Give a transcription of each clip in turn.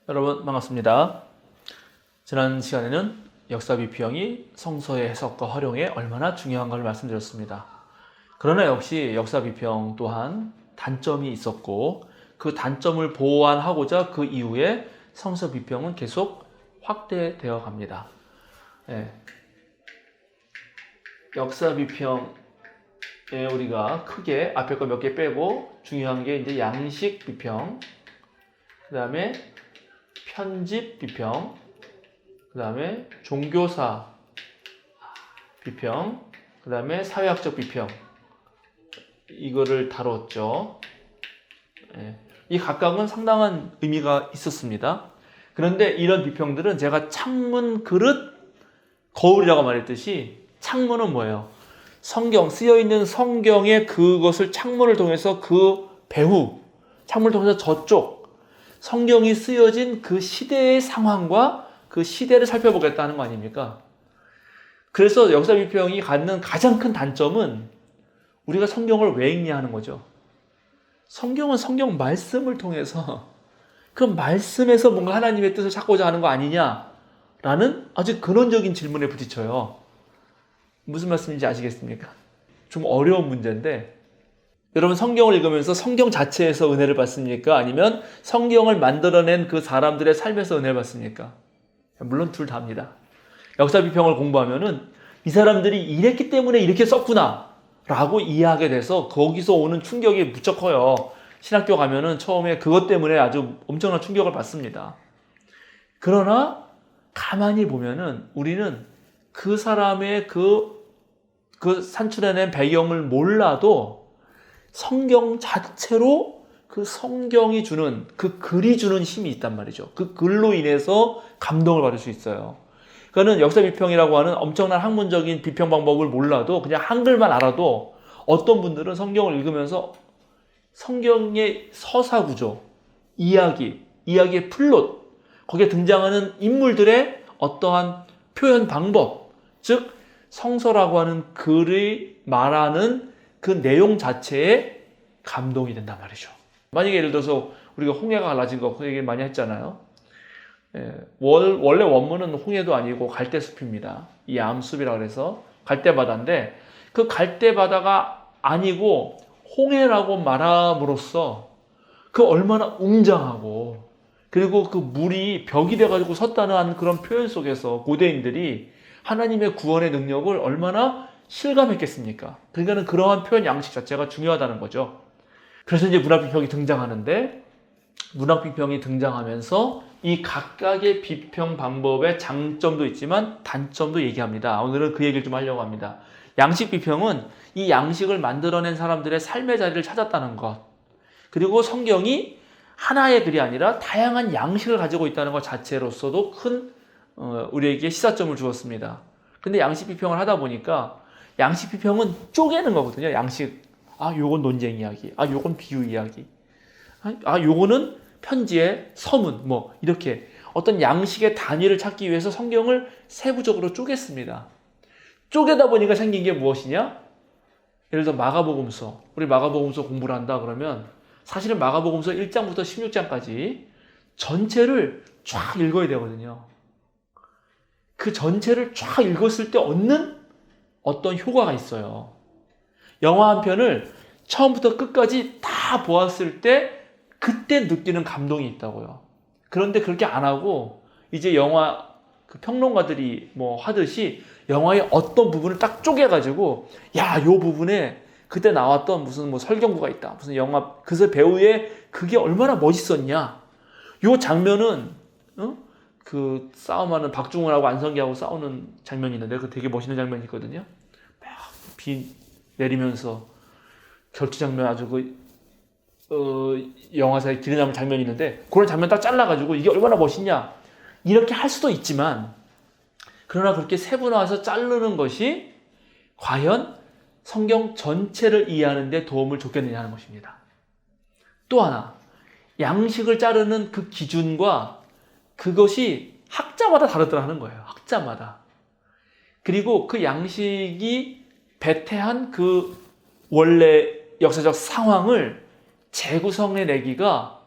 여러분 반갑습니다. 지난 시간에는 역사 비평이 성서의 해석과 활용에 얼마나 중요한가를 말씀드렸습니다. 그러나 역시 역사 비평 또한 단점이 있었고 그 단점을 보완하고자 그 이후에 성서 비평은 계속 확대되어 갑니다. 역사 비평에 우리가 크게 앞에 거 몇 개 빼고 중요한 게 이제 양식 비평, 그 다음에 편집 비평, 그 다음에 종교사 비평, 그 다음에 사회학적 비평, 이거를 다뤘죠. 이 각각은 상당한 의미가 있었습니다. 그런데 이런 비평들은 제가 창문 그릇 거울이라고 말했듯이 창문은 뭐예요? 성경, 쓰여있는 성경의 그것을 창문을 통해서 그 배후, 창문을 통해서 저쪽 성경이 쓰여진 그 시대의 상황과 그 시대를 살펴보겠다는 거 아닙니까? 그래서 역사 비평이 갖는 가장 큰 단점은 우리가 성경을 왜 읽냐 하는 거죠. 성경은 성경 말씀을 통해서 그 말씀에서 뭔가 하나님의 뜻을 찾고자 하는 거 아니냐라는 아주 근원적인 질문에 부딪혀요. 무슨 말씀인지 아시겠습니까? 좀 어려운 문제인데, 여러분 성경을 읽으면서 성경 자체에서 은혜를 받습니까? 아니면 성경을 만들어낸 그 사람들의 삶에서 은혜를 받습니까? 물론 둘 다입니다. 역사 비평을 공부하면은 이 사람들이 이랬기 때문에 이렇게 썼구나 라고 이해하게 돼서 거기서 오는 충격이 무척 커요. 신학교 가면은 처음에 그것 때문에 아주 엄청난 충격을 받습니다. 그러나 가만히 보면은 우리는 그 사람의 그 산출해낸 배경을 몰라도 성경 자체로 그 성경이 주는 그 글이 주는 힘이 있단 말이죠. 그 글로 인해서 감동을 받을 수 있어요. 그거는 역사 비평이라고 하는 엄청난 학문적인 비평 방법을 몰라도 그냥 한글만 알아도 어떤 분들은 성경을 읽으면서 성경의 서사 구조, 이야기의 플롯, 거기에 등장하는 인물들의 어떠한 표현 방법, 즉 성서라고 하는 글이 말하는 그 내용 자체에 감동이 된단 말이죠. 만약에 예를 들어서 우리가 홍해가 갈라진 거 그 얘기 많이 했잖아요. 원래 원문은 홍해도 아니고 갈대숲입니다. 이 암숲이라고 해서 갈대바다인데 그 갈대바다가 아니고 홍해라고 말함으로써 그 얼마나 웅장하고 그리고 그 물이 벽이 돼가지고 섰다는 그런 표현 속에서 고대인들이 하나님의 구원의 능력을 얼마나 실감했겠습니까? 그러니까는 그러한 표현 양식 자체가 중요하다는 거죠. 그래서 이제 문학비평이 등장하는데, 문학비평이 등장하면서 이 각각의 비평 방법의 장점도 있지만 단점도 얘기합니다. 오늘은 그 얘기를 좀 하려고 합니다. 양식 비평은 이 양식을 만들어낸 사람들의 삶의 자리를 찾았다는 것, 그리고 성경이 하나의 글이 아니라 다양한 양식을 가지고 있다는 것 자체로서도 큰 우리에게 시사점을 주었습니다. 근데 양식 비평을 하다 보니까 양식 비평은 쪼개는 거거든요. 양식, 요건 논쟁 이야기, 요건 비유 이야기, 요거는 편지의 서문, 뭐 이렇게 어떤 양식의 단위를 찾기 위해서 성경을 세부적으로 쪼갰습니다. 쪼개다 보니까 생긴 게 무엇이냐? 예를 들어 마가복음서, 우리 마가복음서 공부를 한다 그러면 사실은 마가복음서 1장부터 16장까지 전체를 쫙 읽어야 되거든요. 그 전체를 쫙 읽었을 때 얻는 어떤 효과가 있어요. 영화 한 편을 처음부터 끝까지 다 보았을 때 그때 느끼는 감동이 있다고요. 그런데 그렇게 안 하고 이제 영화 그 평론가들이 뭐 하듯이 영화의 어떤 부분을 딱 쪼개가지고 요 부분에 그때 나왔던 무슨 뭐 설경구가 있다, 무슨 영화 그 배우의 그게 얼마나 멋있었냐, 요 장면은 그 싸움하는 박중훈하고 안성기하고 싸우는 장면이 있는데 그 되게 멋있는 장면이 있거든요. 막 비 내리면서 결투 장면 아주 영화사에 기름 남은 장면이 있는데 그런 장면 딱 잘라가지고 이게 얼마나 멋있냐 이렇게 할 수도 있지만, 그러나 그렇게 세분화해서 자르는 것이 과연 성경 전체를 이해하는 데 도움을 줬겠느냐 하는 것입니다. 또 하나, 양식을 자르는 그 기준과 그것이 학자마다 다르더라는 거예요. 학자마다. 그리고 그 양식이 배태한 그 원래 역사적 상황을 재구성해내기가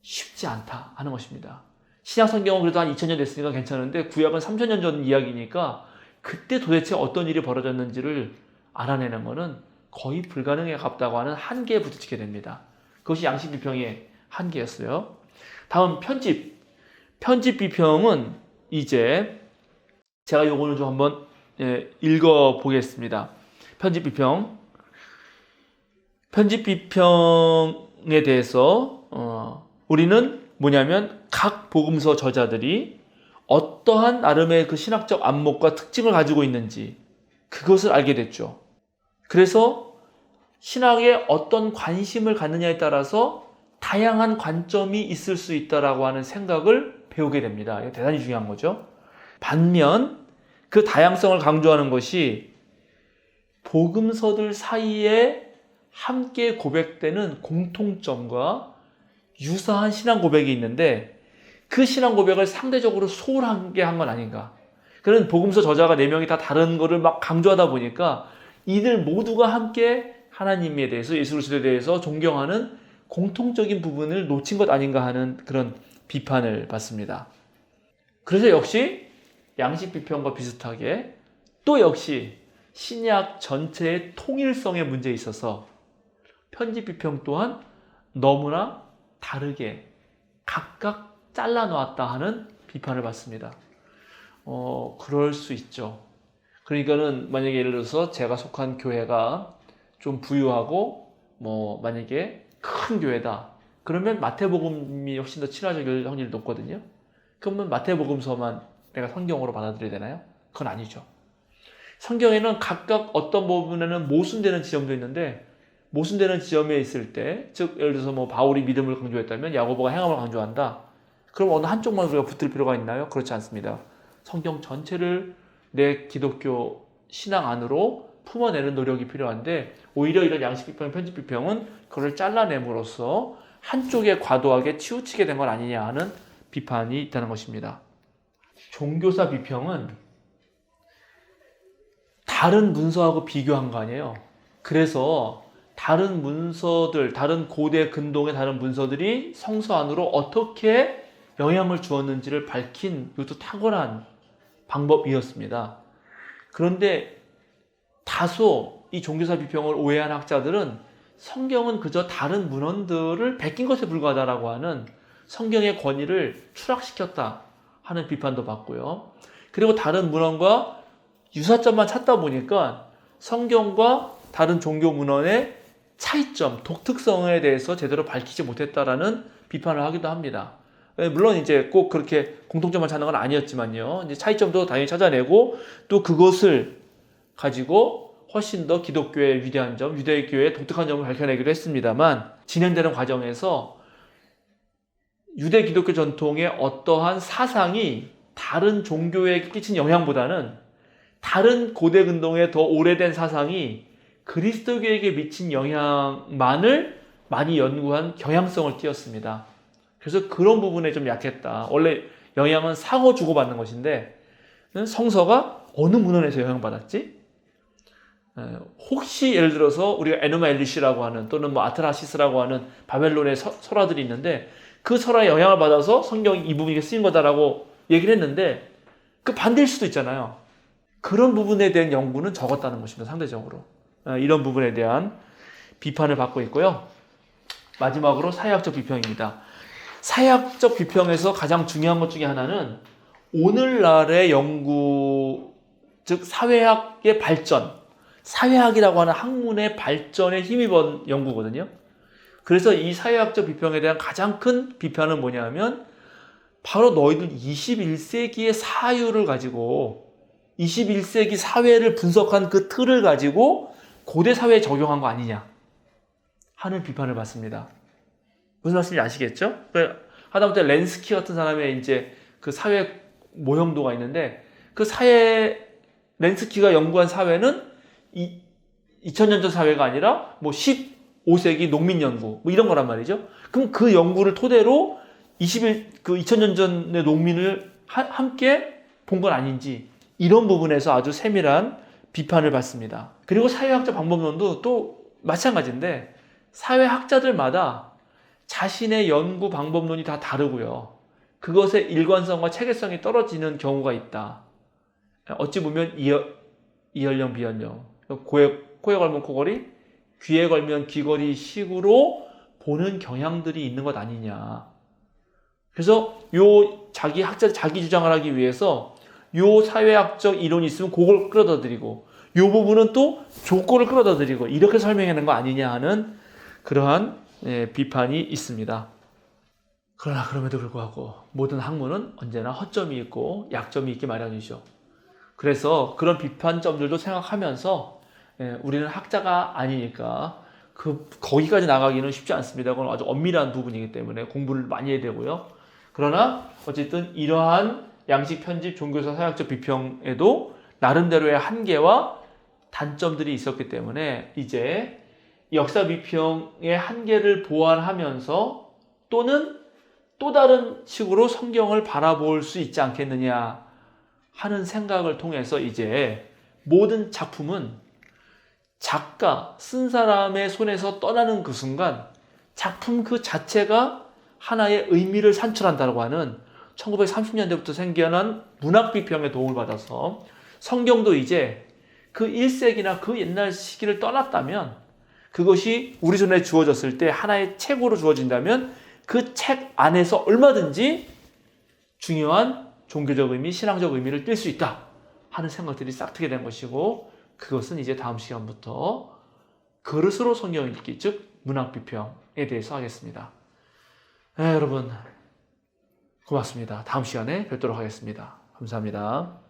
쉽지 않다 하는 것입니다. 신약 성경은 그래도 한 2000년 됐으니까 괜찮은데 구약은 3000년 전 이야기니까 그때 도대체 어떤 일이 벌어졌는지를 알아내는 것은 거의 불가능에 가깝다고 하는 한계에 부딪히게 됩니다. 그것이 양식 비평의 한계였어요. 다음 편집. 편집 비평은 이제 제가 요거는 좀 한번 읽어 보겠습니다. 편집 비평. 편집 비평에 대해서 우리는 뭐냐면 각 복음서 저자들이 어떠한 나름의 그 신학적 안목과 특징을 가지고 있는지 그것을 알게 됐죠. 그래서 신학에 어떤 관심을 갖느냐에 따라서 다양한 관점이 있을 수 있다라고 하는 생각을 배우게 됩니다. 이거 대단히 중요한 거죠. 반면 그 다양성을 강조하는 것이 복음서들 사이에 함께 고백되는 공통점과 유사한 신앙 고백이 있는데 그 신앙 고백을 상대적으로 소홀하게 한 건 아닌가. 그런 복음서 저자가 4명이 다 다른 거를 막 강조하다 보니까 이들 모두가 함께 하나님에 대해서 예수 그리스도에 대해서 존경하는 공통적인 부분을 놓친 것 아닌가 하는 그런 비판을 받습니다. 그래서 역시 양식 비평과 비슷하게 또 역시 신약 전체의 통일성의 문제에 있어서 편집 비평 또한 너무나 다르게 각각 잘라 놓았다 하는 비판을 받습니다. 그럴 수 있죠. 그러니까는 만약에 예를 들어서 제가 속한 교회가 좀 부유하고 만약에 큰 교회다. 그러면 마태복음이 훨씬 더 친화적일 확률이 높거든요. 그러면 마태복음서만 내가 성경으로 받아들여야 되나요? 그건 아니죠. 성경에는 각각 어떤 부분에는 모순되는 지점도 있는데 모순되는 지점에 있을 때, 즉 예를 들어서 바울이 믿음을 강조했다면 야고보가 행함을 강조한다. 그럼 어느 한쪽만 우리가 붙들 필요가 있나요? 그렇지 않습니다. 성경 전체를 내 기독교 신앙 안으로 품어내는 노력이 필요한데 오히려 이런 양식 비평, 편집 비평은 그걸 잘라냄으로써 한쪽에 과도하게 치우치게 된 건 아니냐 하는 비판이 있다는 것입니다. 종교사 비평은 다른 문서하고 비교한 거 아니에요. 그래서 다른 문서들, 다른 고대 근동의 다른 문서들이 성서 안으로 어떻게 영향을 주었는지를 밝힌 이것도 탁월한 방법이었습니다. 그런데 다소 이 종교사 비평을 오해한 학자들은 성경은 그저 다른 문헌들을 베낀 것에 불과하다라고 하는 성경의 권위를 추락시켰다 하는 비판도 받고요. 그리고 다른 문헌과 유사점만 찾다 보니까 성경과 다른 종교 문헌의 차이점, 독특성에 대해서 제대로 밝히지 못했다라는 비판을 하기도 합니다. 물론 이제 꼭 그렇게 공통점만 찾는 건 아니었지만요. 이제 차이점도 당연히 찾아내고 또 그것을 가지고 훨씬 더 기독교의 위대한 점, 유대교의 독특한 점을 밝혀내기도 했습니다만 진행되는 과정에서 유대 기독교 전통의 어떠한 사상이 다른 종교에 끼친 영향보다는 다른 고대 근동의 더 오래된 사상이 그리스도교에게 미친 영향만을 많이 연구한 경향성을 띄었습니다. 그래서 그런 부분에 좀 약했다. 원래 영향은 상호 주고받는 것인데 성서가 어느 문헌에서 영향받았지? 혹시 예를 들어서 우리가 에누마 엘리시라고 하는 또는 아트라시스라고 하는 바벨론의 설화들이 있는데 그 설화에 영향을 받아서 성경이 이 부분이 쓰인 거다라고 얘기를 했는데 그 반대일 수도 있잖아요. 그런 부분에 대한 연구는 적었다는 것입니다. 상대적으로. 이런 부분에 대한 비판을 받고 있고요. 마지막으로 사회학적 비평입니다. 사회학적 비평에서 가장 중요한 것 중에 하나는 오늘날의 연구, 즉 사회학의 발전, 사회학이라고 하는 학문의 발전에 힘입은 연구거든요. 그래서 이 사회학적 비평에 대한 가장 큰 비판은 뭐냐면 바로 너희들 21세기의 사유를 가지고 21세기 사회를 분석한 그 틀을 가지고 고대 사회에 적용한 거 아니냐 하는 비판을 받습니다. 무슨 말씀인지 아시겠죠? 하다못해 렌스키 같은 사람의 이제 그 사회 모형도가 있는데 그 사회 렌스키가 연구한 사회는 2000년 전 사회가 아니라 15세기 농민 연구 이런 거란 말이죠. 그럼 그 연구를 토대로 2000년 전의 농민을 함께 본 건 아닌지 이런 부분에서 아주 세밀한 비판을 받습니다. 그리고 사회학적 방법론도 또 마찬가지인데 사회학자들마다 자신의 연구 방법론이 다 다르고요. 그것의 일관성과 체계성이 떨어지는 경우가 있다. 어찌 보면 이연령, 비연령, 코에 걸면 코걸이, 귀에 걸면 귀걸이 식으로 보는 경향들이 있는 것 아니냐. 그래서 자기 학자 자기 주장을 하기 위해서 요 사회학적 이론이 있으면 그걸 끌어다 드리고 요 부분은 또 조건을 끌어다 드리고 이렇게 설명하는 거 아니냐 하는 그러한 비판이 있습니다. 그러나 그럼에도 불구하고 모든 학문은 언제나 허점이 있고 약점이 있기 마련이죠. 그래서 그런 비판점들도 생각하면서 우리는 학자가 아니니까 거기까지 나가기는 쉽지 않습니다. 그건 아주 엄밀한 부분이기 때문에 공부를 많이 해야 되고요. 그러나 어쨌든 이러한 양식 편집 종교사 사회학적 비평에도 나름대로의 한계와 단점들이 있었기 때문에 이제 역사 비평의 한계를 보완하면서 또는 또 다른 식으로 성경을 바라볼 수 있지 않겠느냐 하는 생각을 통해서 이제 모든 작품은 작가, 쓴 사람의 손에서 떠나는 그 순간 작품 그 자체가 하나의 의미를 산출한다고 하는 1930년대부터 생겨난 문학 비평의 도움을 받아서 성경도 이제 그 1세기나 그 옛날 시기를 떠났다면 그것이 우리 손에 주어졌을 때 하나의 책으로 주어진다면 그 책 안에서 얼마든지 중요한 종교적 의미, 신앙적 의미를 띌 수 있다 하는 생각들이 싹트게 된 것이고 그것은 이제 다음 시간부터 그릇으로 성경 읽기, 즉 문학 비평에 대해서 하겠습니다. 여러분 고맙습니다. 다음 시간에 뵙도록 하겠습니다. 감사합니다.